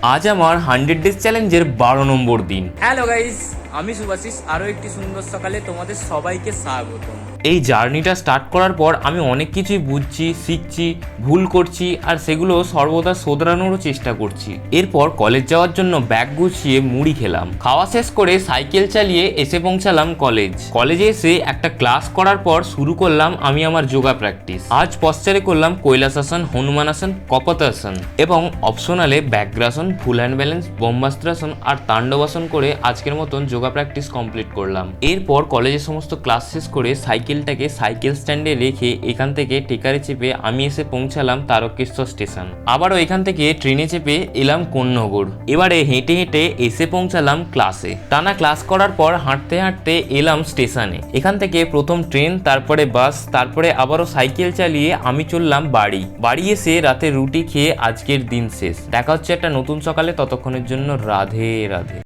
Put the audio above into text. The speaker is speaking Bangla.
আজ আমার 100 ডেজ চ্যালেঞ্জের 12 নম্বর দিন। হ্যালো গাইস, আমি শুভাশিস। আরও একটি সুন্দর সকালে তোমাদের সবাইকে স্বাগতম। এই জার্নিটা স্টার্ট করার পর আমি অনেক কিছুই বুঝছি, শিখছি, ভুল করছি আর সেগুলো সর্বদা শোধরানোরও চেষ্টা করছি। এরপর কলেজ যাওয়ার জন্য ব্যাগ গুছিয়ে মুড়ি খেলাম। খাওয়া শেষ করে সাইকেল চালিয়ে এসে পৌঁছালাম কলেজে এসে একটা ক্লাস করার পর শুরু করলাম আমি আমার যোগা প্র্যাকটিস। আজ পশ্চারে করলাম কৈলাসাসন, হনুমানাসন, কপতাসন এবং অপশনালে ব্যাঘ্রাসন, ফুল হ্যান্ড ব্যালেন্স, ব্রহ্মাস্ত্রাসন আর তাণ্ডবাসন করে আজকের মতন যোগা প্র্যাকটিস কমপ্লিট করলাম। এরপর কলেজের সমস্ত ক্লাস শেষ করে সাইকেলটাকে সাইকেল স্ট্যান্ডে রেখে এখান থেকে টেকারে চেপে আমি এসে পৌঁছালাম তারকেশ্বর স্টেশন। আবারও এখান থেকে ট্রেনে চেপে এলাম কোন্নগর। এবারে হেঁটে হেঁটে এসে পৌঁছালাম ক্লাসে। টানা ক্লাস করার পর হাঁটতে হাঁটতে এলাম স্টেশনে। এখান থেকে প্রথম ট্রেন, তারপরে বাস, তারপরে আবারও সাইকেল চালিয়ে আমি চললাম বাড়ি এসে রাতে রুটি খেয়ে আজকের দিন শেষ। দেখা হচ্ছে একটা নতুন সকালে, ততক্ষণের জন্য রাধে রাধে।